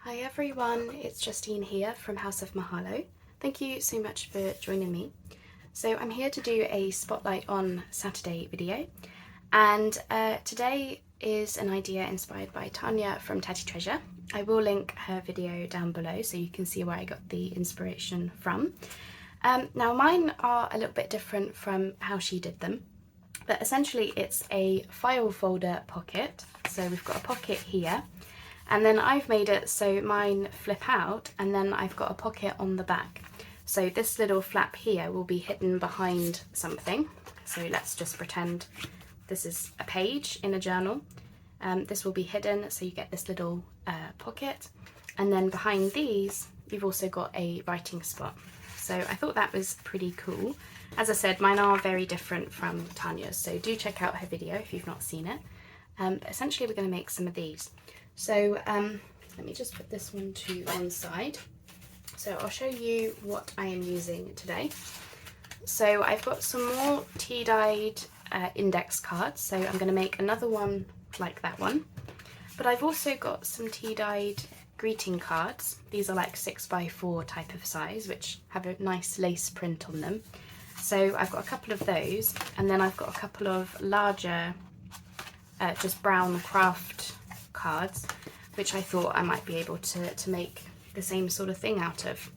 Hi everyone, it's Justine here from House of Mahalo. Thank you so much for joining me. So I'm here to do a Spotlight on Saturday video, and today is an idea inspired by Tanya from Tatty Treasure. I will link her video down below so you can see where I got the inspiration from. Now mine are a little bit different from how she did them, but essentially it's a file folder pocket. So we've got a pocket here, and then I've made it so mine flip out, and then I've got a pocket on the back. So this little flap here will be hidden behind something. So let's just pretend this is a page in a journal. This will be hidden, so you get this little pocket. And then behind these, you've also got a writing spot. So I thought that was pretty cool. As I said, mine are very different from Tanya's, so do check out her video if you've not seen it. But essentially we're going to make some of these. So let me just put this one to one side. So I'll show you what I am using today. So I've got some more tea-dyed index cards, so I'm going to make another one like that one. But I've also got some tea-dyed greeting cards. These are like 6x4 type of size, which have a nice lace print on them. So I've got a couple of those, and then I've got a couple of larger just brown craft cards, which I thought I might be able to make the same sort of thing out of.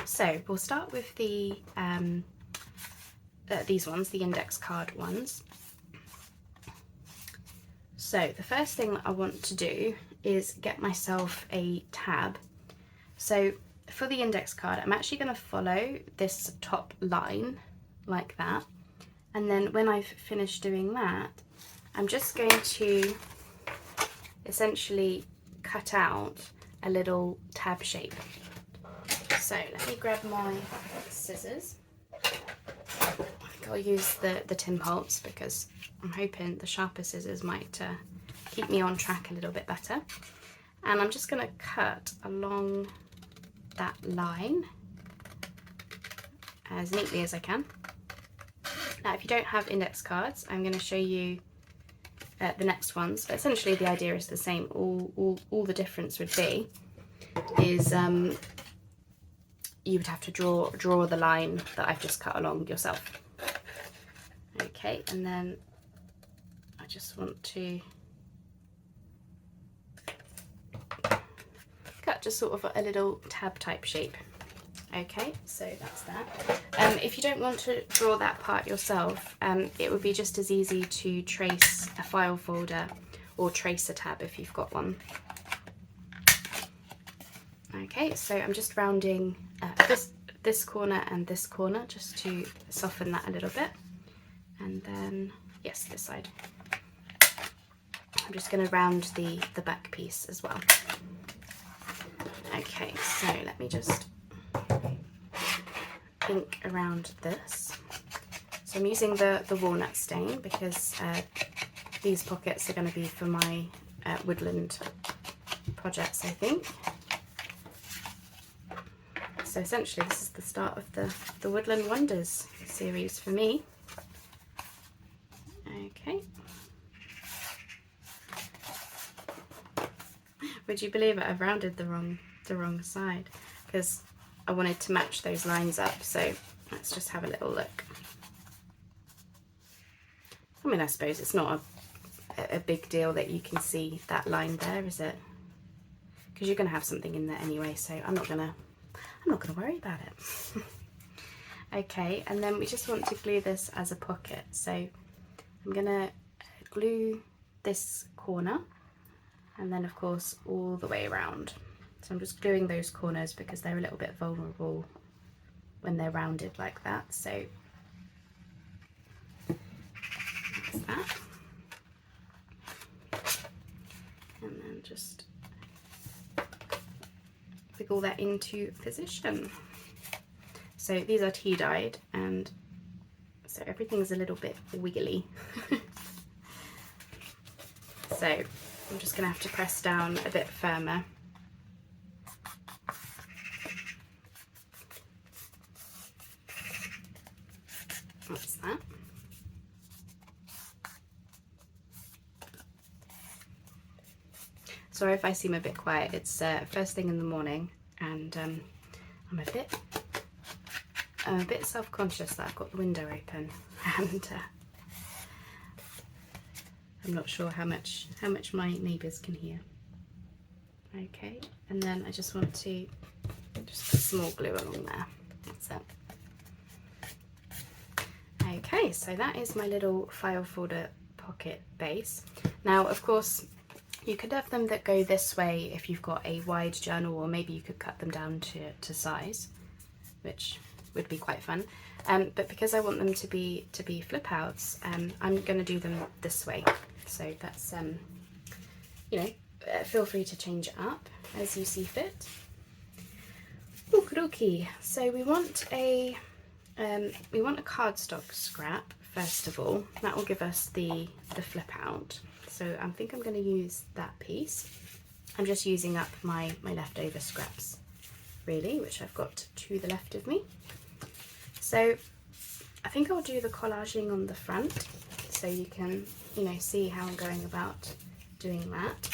So we'll start with the these ones, the index card ones. So the first thing that I want to do is get myself a tab. So for the index card, I'm actually going to follow this top line like that, and then when I've finished doing that, I'm just going to essentially cut out a little tab shape. So let me grab my scissors. I think I'll use the tin bolts because I'm hoping the sharper scissors might keep me on track a little bit better. And I'm just going to cut along that line as neatly as I can. Now if you don't have index cards, I'm going to show you the next ones, but essentially the idea is the same. All the difference would be is you would have to draw the line that I've just cut along yourself. Okay, and then I just want to cut just sort of a little tab type shape. Okay, so that's that. If you don't want to draw that part yourself, it would be just as easy to trace a file folder or trace a tab if you've got one. Okay, so I'm just rounding this corner and this corner just to soften that a little bit. And then, yes, this side. I'm just going to round the back piece as well. Okay, so let me just ink around this. So I'm using the walnut stain because these pockets are going to be for my woodland projects, I think. So essentially this is the start of the Woodland Wonders series for me. Okay. Would you believe it? I've rounded the wrong side because I wanted to match those lines up, so let's just have a little look. I mean, I suppose it's not a big deal that you can see that line there, is it? Because you're going to have something in there anyway, so I'm not gonna worry about it. Okay, and then we just want to glue this as a pocket, so I'm gonna glue this corner, and then of course all the way around. So I'm just gluing those corners because they're a little bit vulnerable when they're rounded like that. So that's that. And then just wiggle that into position. So these are tea dyed, and so everything's a little bit wiggly. So I'm just going to have to press down a bit firmer. That's that. sorry if I seem a bit quiet. It's first thing in the morning, and I'm a bit self-conscious that I've got the window open, and I'm not sure how much my neighbours can hear. Okay, and then I just want to just put some more glue along there. That's it. Okay, so that is my little file folder pocket base. Now, of course, you could have them that go this way if you've got a wide journal, or maybe you could cut them down to size, which would be quite fun. But because I want them to be flip outs, I'm going to do them this way. So that's you know, feel free to change it up as you see fit. Okie, so we want a cardstock scrap first of all. That will give us the flip out. So I think I'm going to use that piece. I'm just using up my leftover scraps, really, which I've got to the left of me. So I think I'll do the collaging on the front, so you can, you know, see how I'm going about doing that.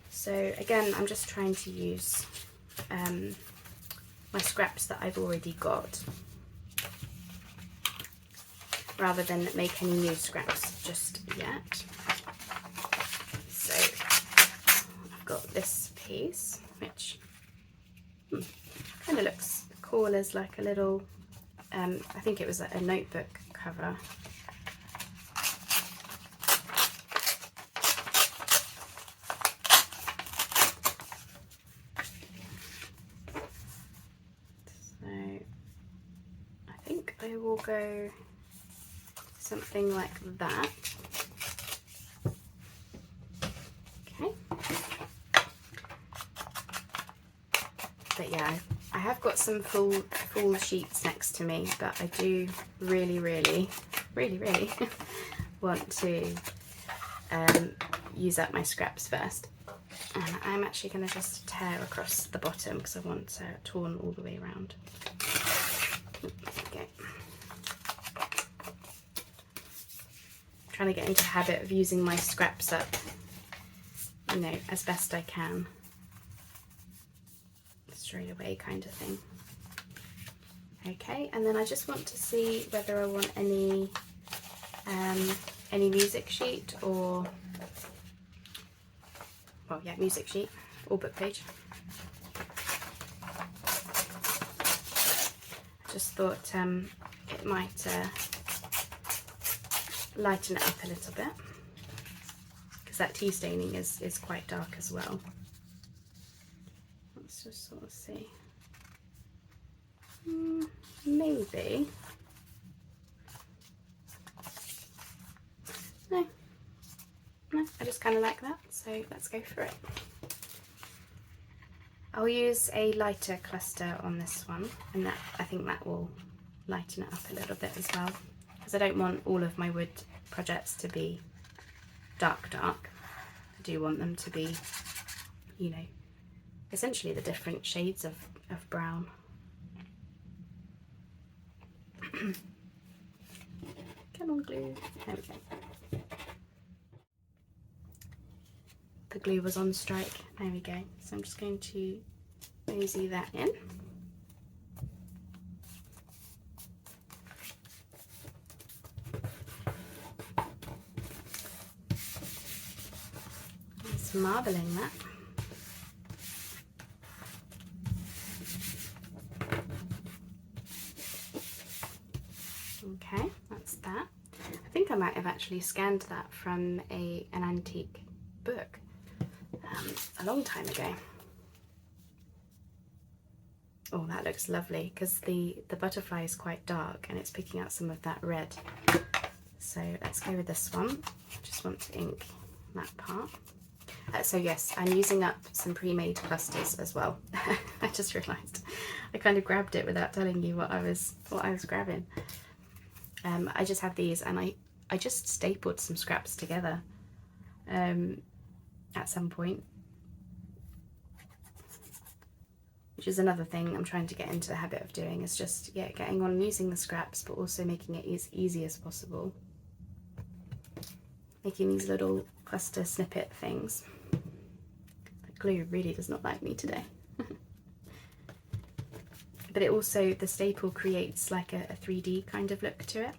So again, I'm just trying to use my scraps that I've already got, rather than make any new scraps just yet. So I've got this piece, which kind of looks cool as like a little, I think it was a notebook cover. So I think I will go something like that. Okay. But yeah, I have got some full sheets next to me, but I do really want to use up my scraps first. And I'm actually going to just tear across the bottom because I want torn all the way around. There we go. Trying to get into the habit of using my scraps up, you know, as best I can, straight away kind of thing. Okay, and then I just want to see whether I want any music sheet, or, well, yeah, music sheet or book page. I just thought it might lighten it up a little bit, because that tea staining is quite dark as well. Let's just sort of see. Maybe. No, I just kind of like that, so let's go for it. I'll use a lighter cluster on this one, and I think that will lighten it up a little bit as well, because I don't want all of my wood projects to be dark. I do want them to be, you know, essentially the different shades of brown. Come on, glue. There we go. The glue was on strike. There we go. So I'm just going to mosey that in. Just marbling that. Okay, that's that. I think I might have actually scanned that from an antique book a long time ago. Oh, that looks lovely, because the butterfly is quite dark and it's picking out some of that red. So let's go with this one. Just want to ink that part. So yes, I'm using up some pre-made clusters as well. I just realised I kind of grabbed it without telling you what I was grabbing. I just have these, and I just stapled some scraps together at some point, which is another thing I'm trying to get into the habit of doing, is just, yeah, getting on using the scraps, but also making it as easy as possible. Making these little cluster snippet things. glue really does not like me today. But it also, the staple creates like a 3D kind of look to it.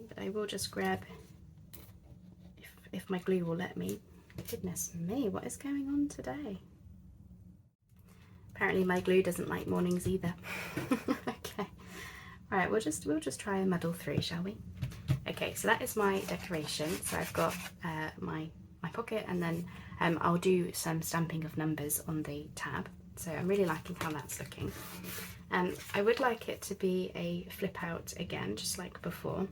But I will just grab, if my glue will let me. Goodness me, what is going on today? Apparently my glue doesn't like mornings either. Okay, right, we'll just try and muddle through, shall we? Okay, so that is my decoration. So I've got my pocket, and then I'll do some stamping of numbers on the tab. So I'm really liking how that's looking. I would like it to be a flip out again, just like before.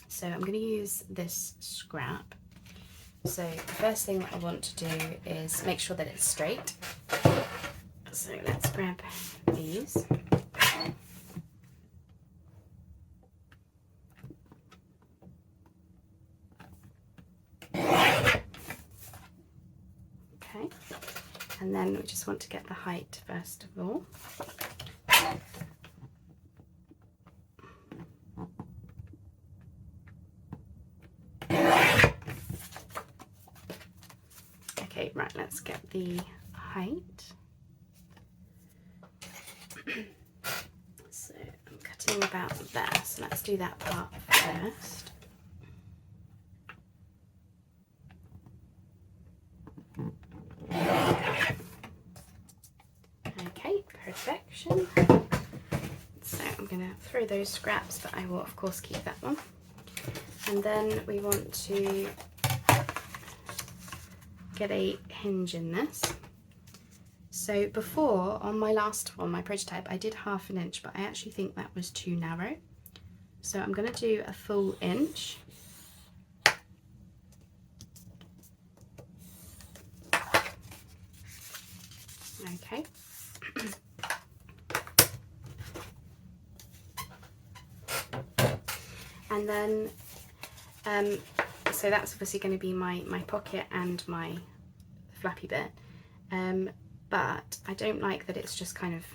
So I'm going to use this scrap. So the first thing that I want to do is make sure that it's straight. So let's grab these. Okay, and then we just want to get the height first of all. Okay, right, let's get the height. So I'm cutting about there, so let's do that part first. Okay, perfection. So I'm going to throw those scraps, but I will of course keep that one. And then we want to get a hinge in this. So before, on my last one, my prototype, I did 1/2 inch, but I actually think that was too narrow. So I'm going to do a full inch. Okay. And then, so that's obviously going to be my pocket and my flappy bit. But I don't like that it's just kind of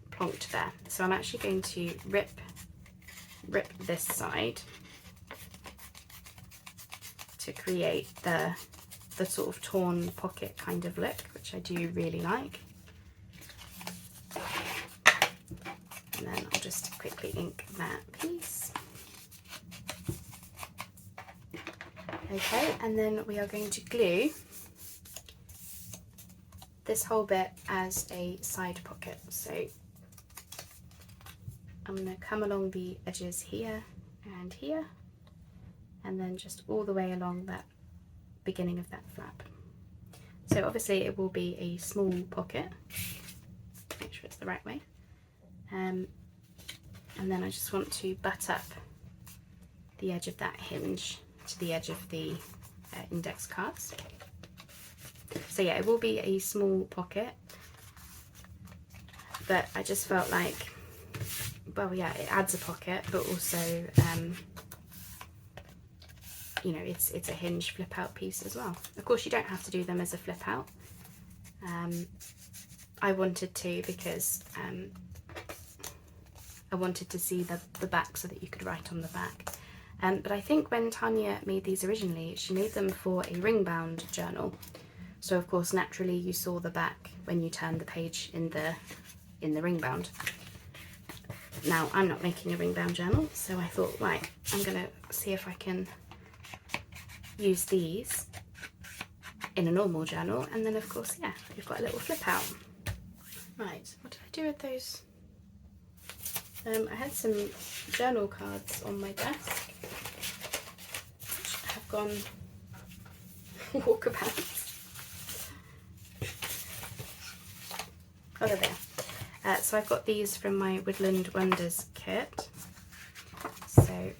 plonked there. So I'm actually going to rip this side to create the sort of torn pocket kind of look, which I do really like. And then I'll just quickly ink that piece. Okay, and then we are going to glue this whole bit as a side pocket. So I'm going to come along the edges here and here, and then just all the way along that beginning of that flap. So obviously it will be a small pocket, make sure it's the right way, and then I just want to butt up the edge of that hinge to the edge of the index cards. So yeah, it will be a small pocket, but I just felt like, well yeah, it adds a pocket, but also you know, it's a hinge flip out piece as well. Of course you don't have to do them as a flip out. I wanted to because I wanted to see the back so that you could write on the back. But I think when Tanya made these originally, she made them for a ring bound journal. So of course naturally you saw the back when you turned the page in the ring bound. Now I'm not making a ring bound journal, so I thought, right, I'm gonna see if I can use these in a normal journal, and then of course, yeah, you've got a little flip out. Right, what did I do with those? I had some journal cards on my desk which have gone walkabouts. Oh, they're there. So I've got these from my Woodland Wonders kit. So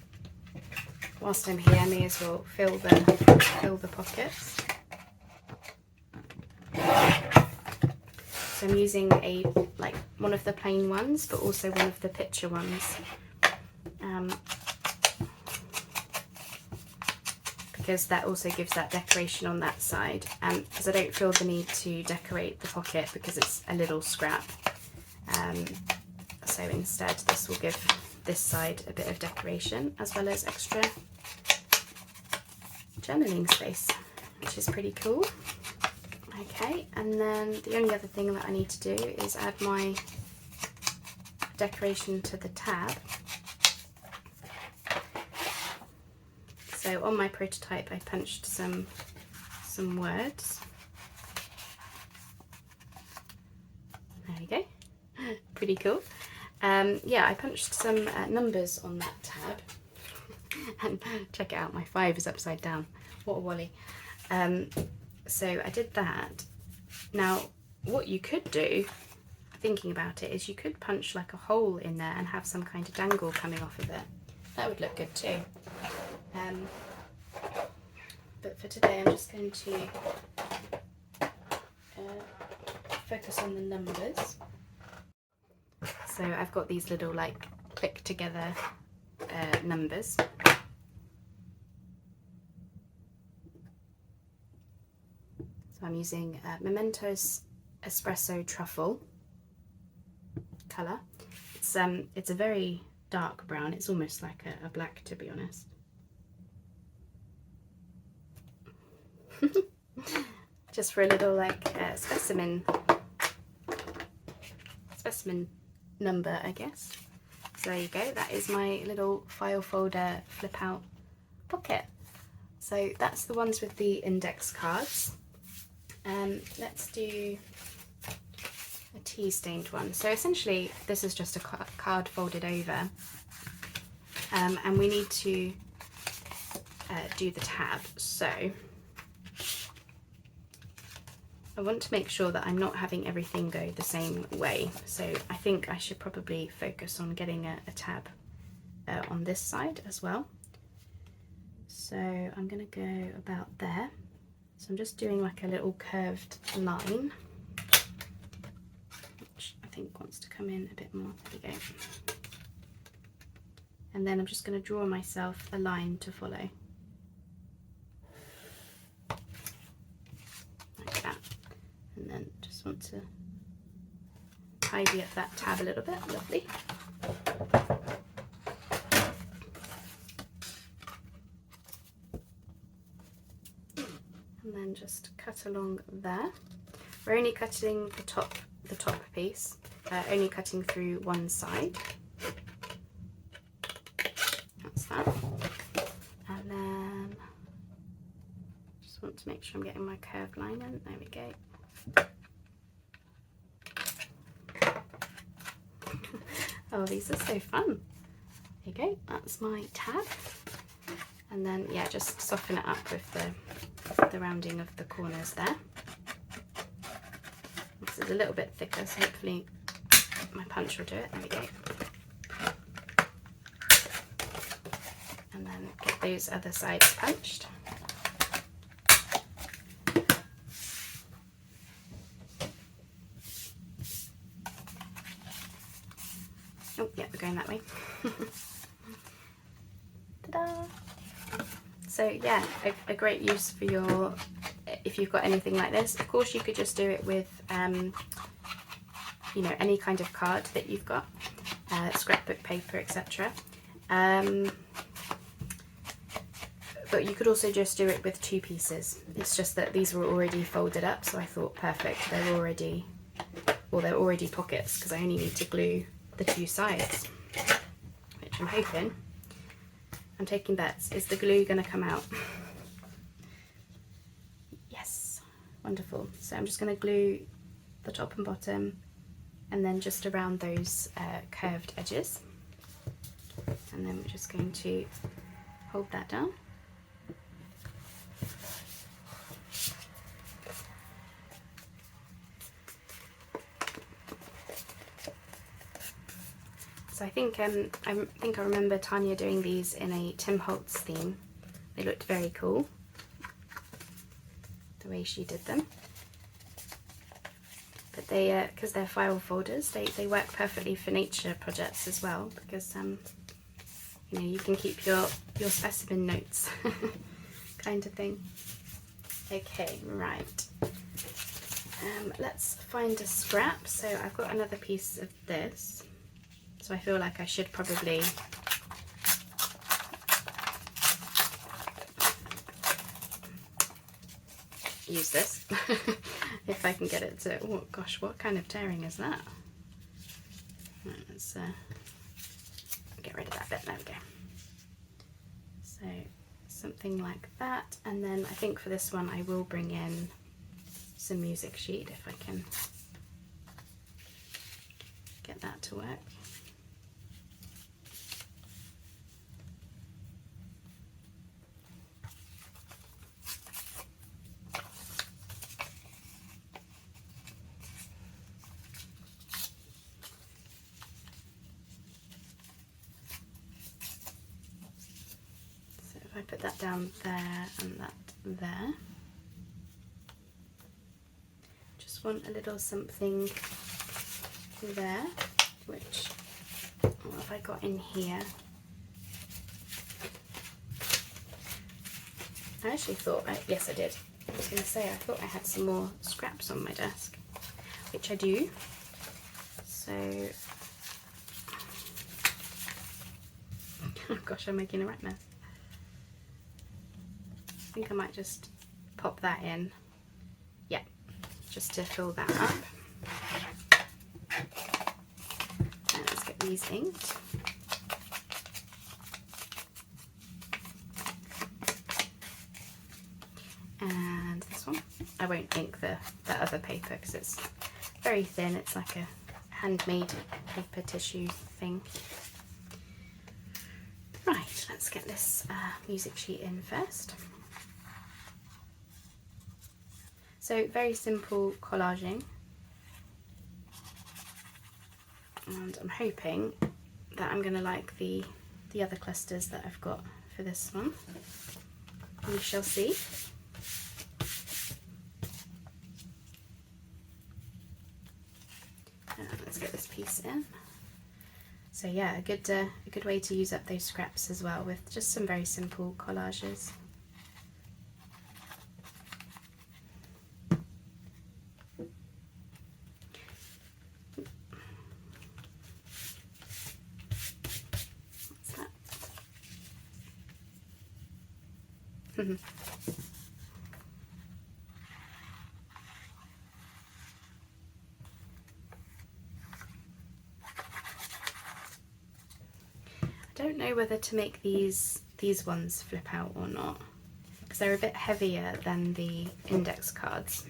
whilst I'm here, I may as well fill the pockets. So I'm using like one of the plain ones, but also one of the picture ones, because that also gives that decoration on that side. Because I don't feel the need to decorate the pocket because it's a little scrap. So instead, this will give this side a bit of decoration as well as extra journaling space, which is pretty cool. Okay, and then the only other thing that I need to do is add my decoration to the tab. So on my prototype I punched some words. There we go. Pretty cool. Yeah, I punched some numbers on that tab. And check it out, my 5 is upside down. What a wally. So I did that. Now, what you could do, thinking about it, is you could punch like a hole in there and have some kind of dangle coming off of it. That would look good too. But for today I'm just going to focus on the numbers. So I've got these little like click together numbers. So I'm using Mementos Espresso Truffle colour. It's a very dark brown. It's almost like a black, to be honest. Just for a little like specimen number, I guess. So there you go. That is my little file folder flip out pocket. So that's the ones with the index cards. Let's do a tea stained one. So essentially this is just a card folded over, and we need to do the tab. So I want to make sure that I'm not having everything go the same way. So I think I should probably focus on getting a tab on this side as well. So I'm going to go about there. So I'm just doing like a little curved line, which I think wants to come in a bit more. There we go. And then I'm just going to draw myself a line to follow. Like that. And then just want to tidy up that tab a little bit. Lovely. And then just cut along there. We're only cutting the top piece, only cutting through one side. That's that. And then just want to make sure I'm getting my curved line in. There we go. Oh, these are so fun. There you go, that's my tab. And then, yeah, just soften it up with the rounding of the corners there. This is a little bit thicker, so hopefully my punch will do it. There we go. And then get those other sides punched. Oh, yeah, we're going that way. Ta-da! So yeah, a great use for your, if you've got anything like this. Of course you could just do it with, you know, any kind of card that you've got, scrapbook paper, etc. But you could also just do it with 2 pieces. It's just that these were already folded up, so I thought perfect. They're already pockets because I only need to glue the 2 sides, which I'm hoping, I'm taking bets, is the glue going to come out? Yes, wonderful. So I'm just going to glue the top and bottom and then just around those curved edges, and then we're just going to hold that down. So I think I remember Tanya doing these in a Tim Holtz theme. They looked very cool, the way she did them. But they, because they're file folders, they work perfectly for nature projects as well, because you know, you can keep your specimen notes, kind of thing. Okay, right. Let's find a scrap. So I've got another piece of this. So I feel like I should probably use this if I can get it to, oh gosh, what kind of tearing is that? Right, let's get rid of that bit, there we go. So something like that, and then I think for this one I will bring in some music sheet if I can get that to work. So if I put that down there and that there, just want a little something there, which, what have I got in here? I actually thought, yes I did. I was going to say, I thought I had some more scraps on my desk, which I do. So, oh gosh, I'm making a right mess. I think I might just pop that in. Yeah, just to fill that up. And let's get these inked. And this one, I won't ink the other paper because it's very thin. It's like a handmade paper tissue thing. Right, let's get this music sheet in first. So very simple collaging, and I'm hoping that I'm going to like the other clusters that I've got for this one. We shall see. Let's get this piece in. So yeah, a good way to use up those scraps as well with just some very simple collages. What's that? I don't know whether to make these ones flip out or not, because they're a bit heavier than the index cards.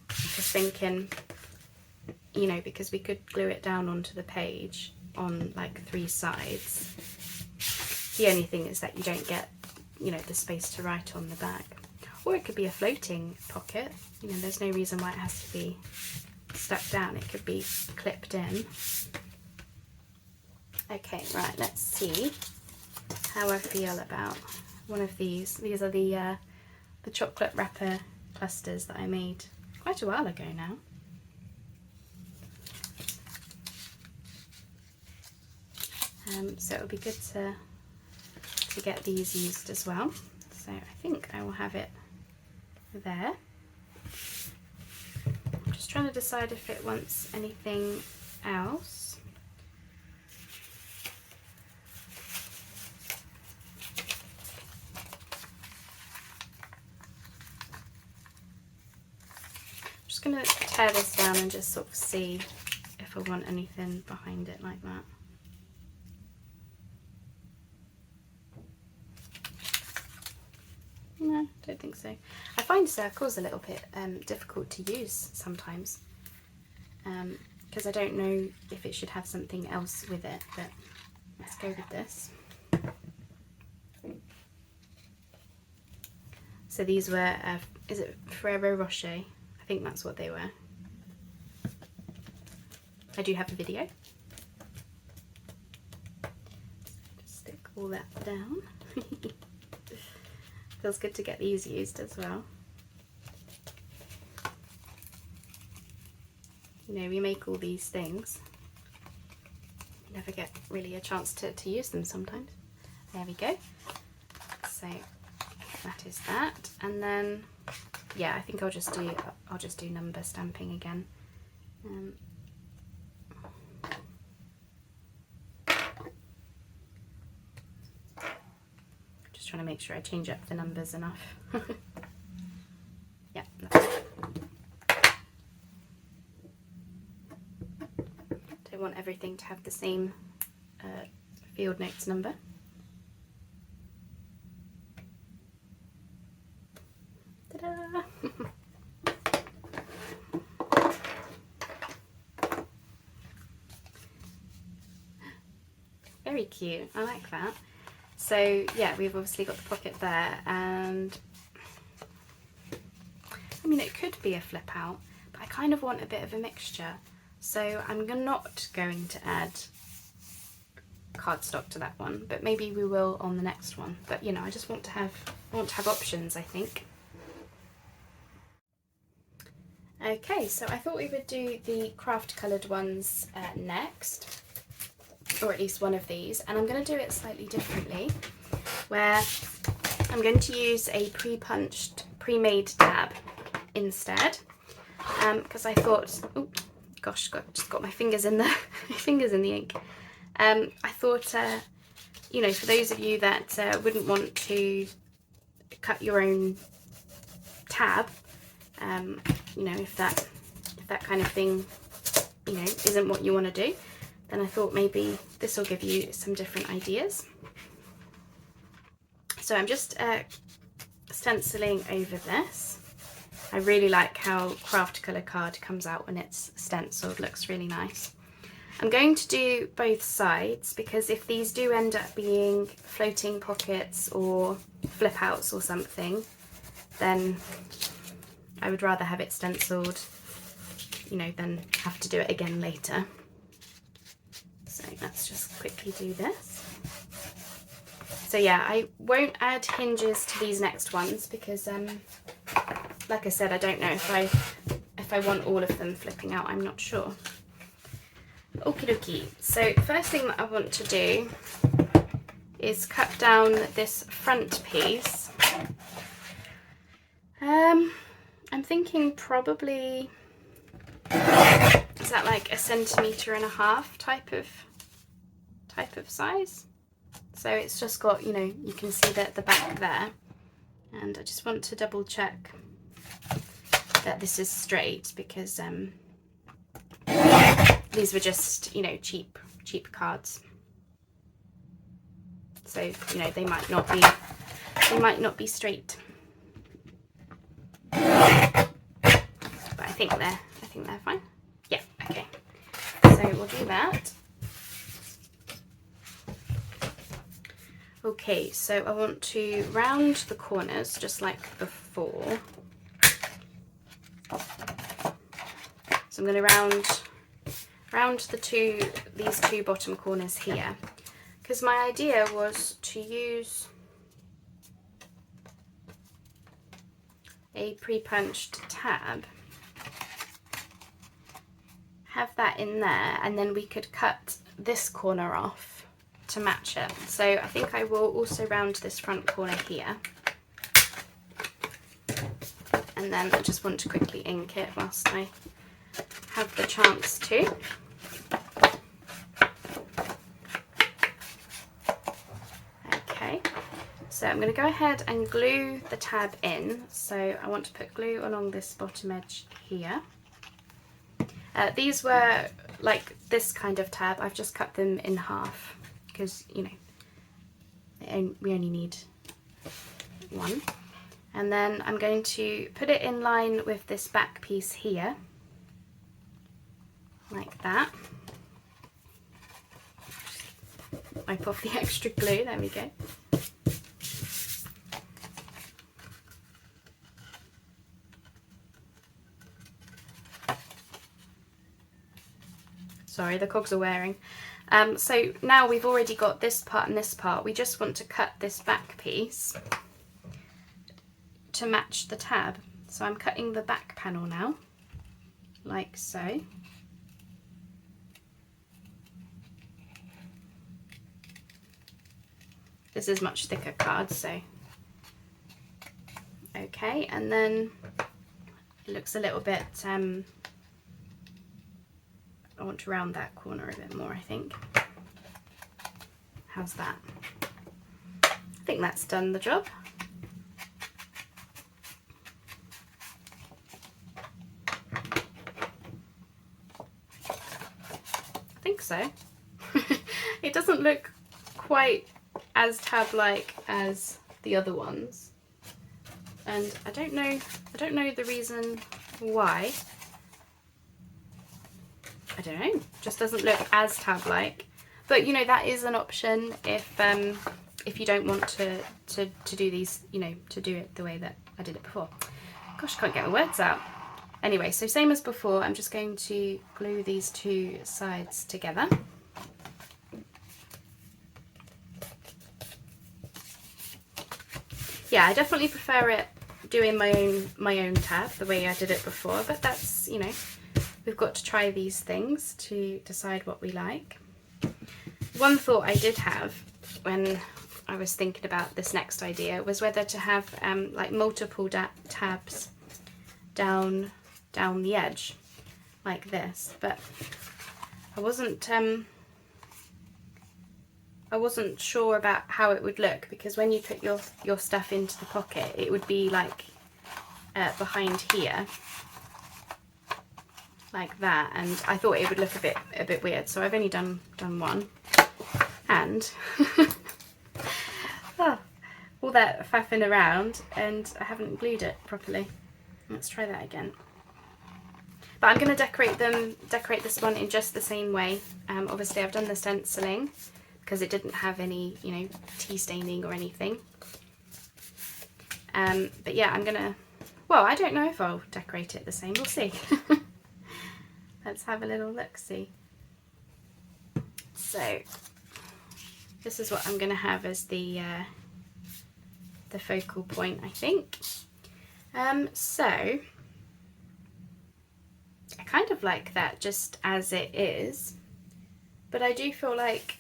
Just thinking, you know, because we could glue it down onto the page on like 3 sides. The only thing is that you don't get, you know, the space to write on the back. Or it could be a floating pocket. You know, there's no reason why it has to be stuck down. It could be clipped in. Okay, right, let's see how I feel about one of these. These are the chocolate wrapper clusters that I made quite a while ago now. So it would be good to get these used as well. So I think I will have it there. I'm just trying to decide if it wants anything else. I'm just going to tear this down and just sort of see if I want anything behind it like that. No, don't think so. I find circles a little bit difficult to use sometimes because I don't know if it should have something else with it, but let's go with this. So these were, is it Ferrero Rocher? I think that's what they were. I do have a video. Just stick all that down. Feels good to get these used as well. You know, we make all these things. You never get really a chance to use them sometimes. There we go. So that is that. And then, yeah, I think I'll just do number stamping again. trying to make sure I change up the numbers enough. Yeah. Don't want everything to have the same field notes number. Ta-da! Very cute, I like that. So yeah, we've obviously got the pocket there, and I mean, it could be a flip out, but I kind of want a bit of a mixture. So I'm not going to add cardstock to that one, but maybe we will on the next one. But you know, I just want to have options, I think. Okay, so I thought we would do the craft coloured ones next, or at least one of these, and I'm going to do it slightly differently, where I'm going to use a pre-made tab instead, because I thought, oh gosh, just got my fingers in the ink. I thought, you know, for those of you that wouldn't want to cut your own tab, you know, if that kind of thing, you know, isn't what you want to do, then I thought maybe this will give you some different ideas. So I'm just stenciling over this. I really like how craft colour card comes out when it's stenciled, looks really nice. I'm going to do both sides because if these do end up being floating pockets or flip outs or something, then I would rather have it stenciled, you know, than have to do it again later. So let's just quickly do this. So yeah, I won't add hinges to these next ones because, like I said, I don't know if I want all of them flipping out. I'm not sure. Okie dokie. So first thing that I want to do is cut down this front piece. I'm thinking probably, is that like 1.5 centimeters type of size? So it's just got, you know, you can see the back there, and I just want to double check that this is straight because these were just, you know, cheap cards. So, you know, they might not be straight. But I think they're fine. Yeah, okay. So we'll do that. Okay, so I want to round the corners just like before. So I'm going to round these two bottom corners here, because my idea was to use a pre-punched tab, have that in there, and then we could cut this corner off to match it. So I think I will also round this front corner here, and then I just want to quickly ink it whilst I have the chance to. Okay, so I'm going to go ahead and glue the tab in. So I want to put glue along this bottom edge here. These were like this kind of tab. I've just cut them in half because, you know, we only need one. And then I'm going to put it in line with this back piece here, like that. Wipe off the extra glue, there we go. Sorry, the cogs are wearing. So now we've already got this part and this part. We just want to cut this back piece to match the tab. So I'm cutting the back panel now, like so. This is much thicker card, so okay, and then it looks a little bit, I want to round that corner a bit more, I think. How's that? I think that's done the job. I think so. It doesn't look quite as tab-like as the other ones, and I don't know the reason why. I don't know, just doesn't look as tab-like. But you know, that is an option if you don't want to do these, you know, to do it the way that I did it before. Gosh, I can't get my words out. Anyway, so same as before, I'm just going to glue these two sides together. Yeah, I definitely prefer it doing my own tab the way I did it before, but that's, you know, we've got to try these things to decide what we like. One thought I did have when I was thinking about this next idea was whether to have like multiple tabs down the edge like this, but I wasn't sure about how it would look, because when you put your stuff into the pocket, it would be like behind here, like that, and I thought it would look a bit weird. So I've only done one, and oh, all that faffing around, and I haven't glued it properly. Let's try that again. But I'm going to decorate this one in just the same way. Obviously I've done the stenciling because it didn't have any, you know, tea staining or anything. But yeah, I'm gonna, well, I don't know if I'll decorate it the same, we'll see. Let's have a little look-see. So this is what I'm gonna have as the focal point, I think. So I kind of like that just as it is, but I do feel like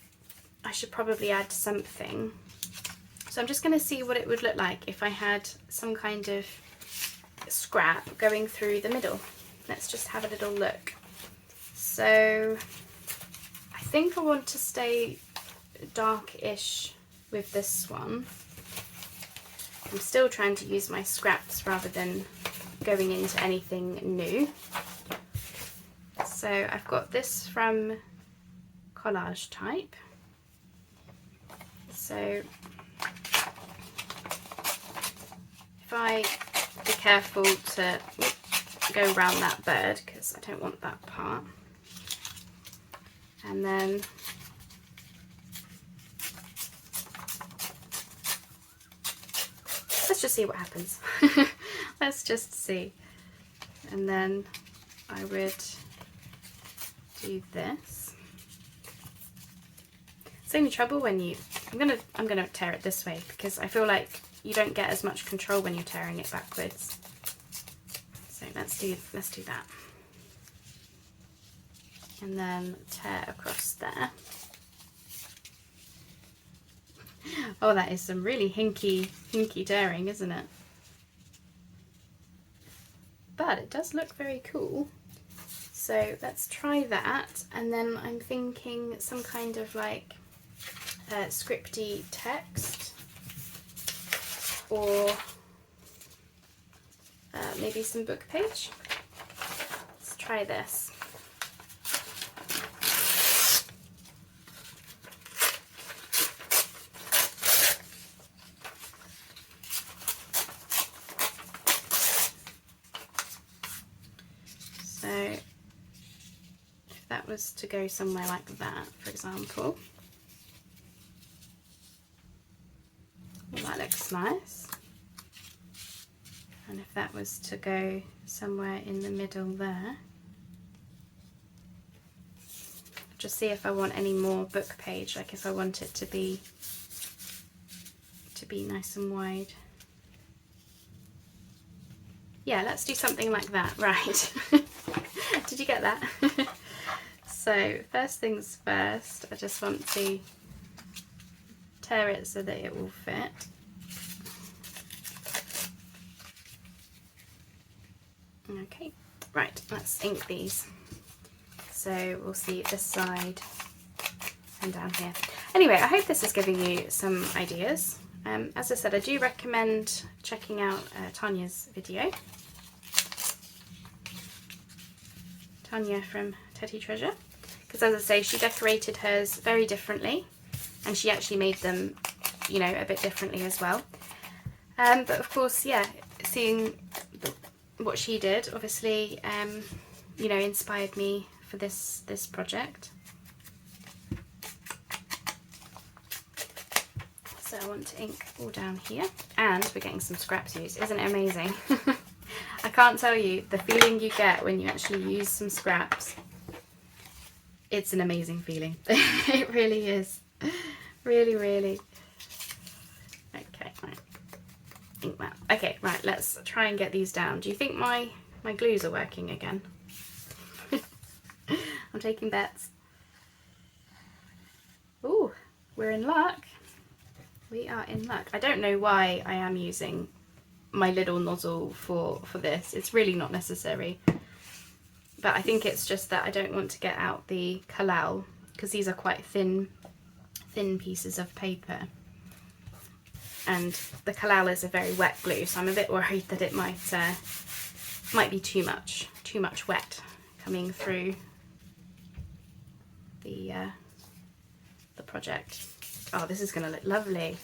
I should probably add something. So I'm just going to see what it would look like if I had some kind of scrap going through the middle. Let's just have a little look. So I think I want to stay darkish with this one. I'm still trying to use my scraps rather than going into anything new. So I've got this from Collage Type. So if I be careful to go around that bird, because I don't want that part, and then let's just see what happens. Let's just see. And then I would do this. It's the only trouble when you, I'm gonna tear it this way, because I feel like you don't get as much control when you're tearing it backwards. So let's do that. And then tear across there. Oh, that is some really hinky tearing, isn't it? But it does look very cool. So let's try that, and then I'm thinking some kind of like scripty text, or maybe some book page. Let's try this. So if that was to go somewhere like that, for example, well, that looks nice. And if that was to go somewhere in the middle there, just see if I want any more book page, like if I want it to be nice and wide. Yeah, let's do something like that. Right. Did you get that? So first things first, I just want to tear it so that it will fit. Okay, right, let's ink these. So we'll see this side and down here. Anyway, I hope this is giving you some ideas. As I said, I do recommend checking out Tanya's video. Tanya from Teddy Treasure. Because as I say, she decorated hers very differently. And she actually made them, you know, a bit differently as well. But of course, yeah, seeing what she did, obviously, you know, inspired me for this project. So I want to ink all down here, and we're getting some scraps used. Isn't it amazing? I can't tell you the feeling you get when you actually use some scraps. It's an amazing feeling. It really is. Really, really. Okay, right. Ink that. Okay, right, let's try and get these down. Do you think my glues are working again? I'm taking bets. Ooh, we're in luck. We are in luck. I don't know why I am using my little nozzle for this. It's really not necessary. But I think it's just that I don't want to get out the collal, because these are quite thin pieces of paper. And the collal is a very wet glue, so I'm a bit worried that it might be too much wet coming through the project. Oh, this is going to look lovely.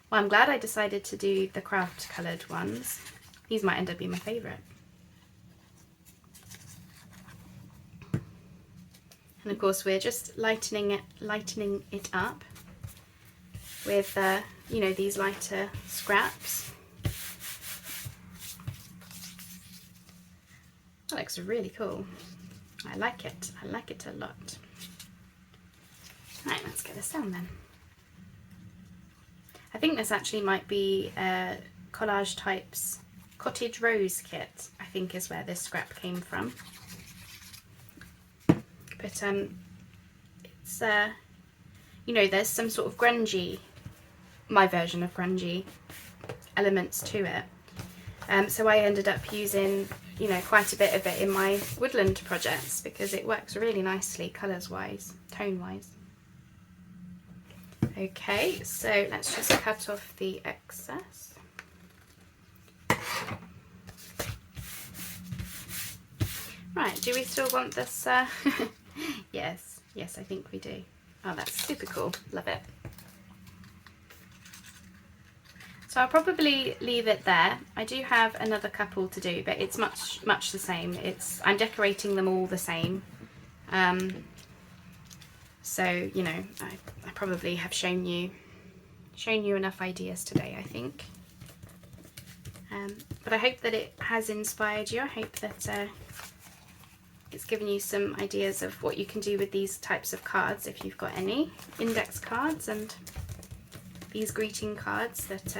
Well, I'm glad I decided to do the craft coloured ones. These might end up being my favourite. And of course, we're just lightening it up with you know, these lighter scraps. That looks really cool. I like it. I like it a lot. Right, let's get this down then. I think this actually might be Collage Type's Cottage Rose kit, I think is where this scrap came from. But it's, you know, there's some sort of grungy, my version of grungy elements to it. So I ended up using, you know, quite a bit of it in my woodland projects because it works really nicely colours wise, tone wise. Okay, so let's just cut off the excess. Right, do we still want this? Yes, I think we do. Oh, that's super cool. Love it. So I'll probably leave it there. I do have another couple to do, but it's much the same. I'm decorating them all the same. So, you know, I probably have shown you enough ideas today, I think. But I hope that it has inspired you. I hope that it's given you some ideas of what you can do with these types of cards, if you've got any index cards and these greeting cards that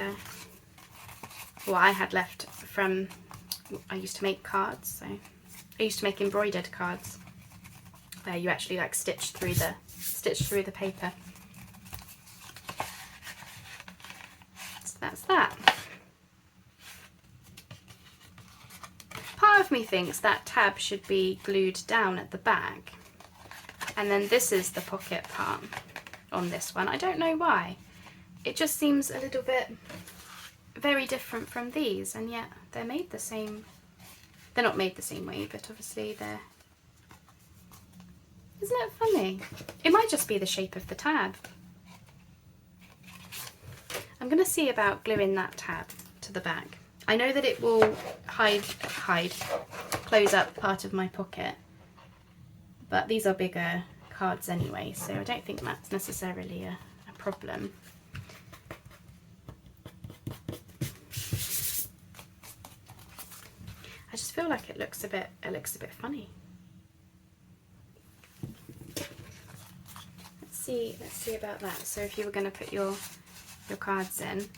well, I had left from, I used to make cards, so I used to make embroidered cards where you actually like stitch through the paper. So that's that. Part of me thinks that tab should be glued down at the back, and then this is the pocket part on this one. I don't know why. It just seems a little bit very different from these, and yet they're made the same. They're not made the same way, but obviously they're... Isn't it funny? It might just be the shape of the tab. I'm going to see about gluing that tab to the back. I know that it will close up part of my pocket, but these are bigger cards anyway, so I don't think that's necessarily a problem. I just feel like it looks a bit funny. Let's see about that. So if you were going to put your cards in,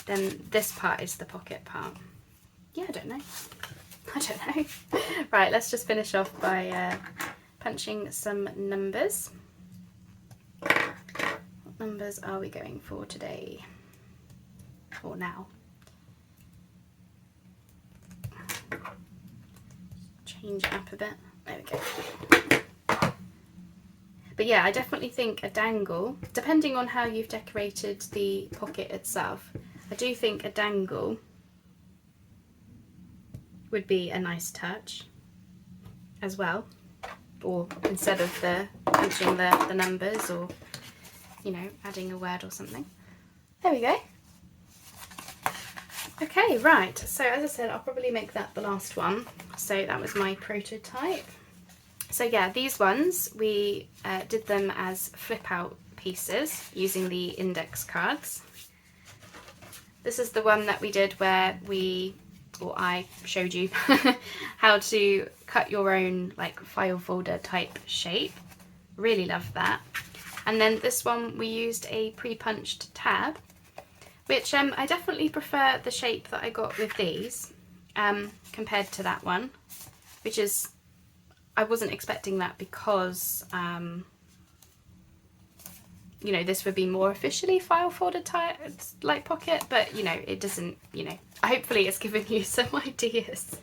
then this part is the pocket part. Yeah, I don't know. Right, let's just finish off by punching some numbers. What numbers are we going for today? Or now? Change it up a bit. There we go. But yeah, I definitely think a dangle, depending on how you've decorated the pocket itself, I do think a dangle would be a nice touch as well. Or instead of punching the numbers, or, you know, adding a word or something. There we go. Okay, right, so as I said, I'll probably make that the last one. So that was my prototype. So yeah, these ones, we did them as flip out pieces using the index cards. This is the one that we did where I showed you how to cut your own like file folder type shape. Really love that. And then this one we used a pre-punched tab, which I definitely prefer the shape that I got with these compared to that one, which is, I wasn't expecting that because you know, this would be more officially file folder type like pocket, but you know, it doesn't, you know, hopefully it's given you some ideas.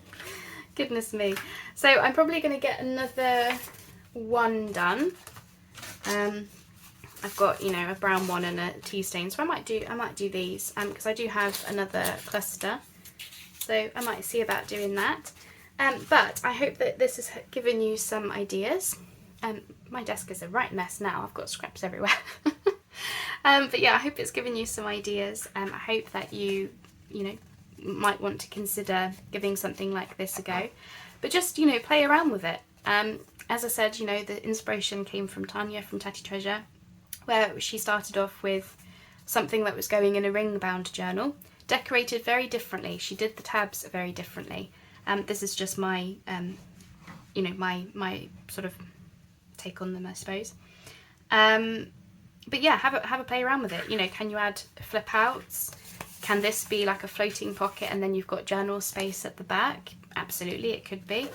Goodness me. So I'm probably going to get another one done. I've got, you know, a brown one and a tea stain, so I might do these because I do have another cluster, so I might see about doing that. But I hope that this has given you some ideas. My desk is a right mess now, I've got scraps everywhere. But yeah, I hope it's given you some ideas. I hope that you know, might want to consider giving something like this a go, but just, you know, play around with it. As I said, you know, the inspiration came from Tanya from Tatty Treasure, where she started off with something that was going in a ring bound journal, decorated very differently. She did the tabs very differently. This is just my, you know, my sort of take on them, I suppose. But yeah, have a play around with it. You know, can you add flip outs? Can this be like a floating pocket and then you've got journal space at the back? Absolutely, it could be.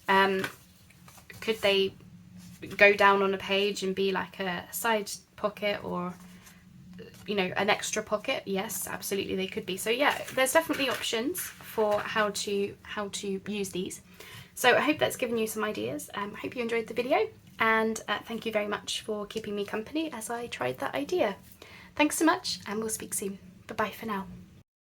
Could they go down on a page and be like a side pocket, or, you know, an extra pocket? Yes, absolutely they could be. So yeah, there's definitely options for how to use these. So I hope that's given you some ideas. I hope you enjoyed the video, and thank you very much for keeping me company as I tried that idea. Thanks so much, and we'll speak soon. Bye bye for now.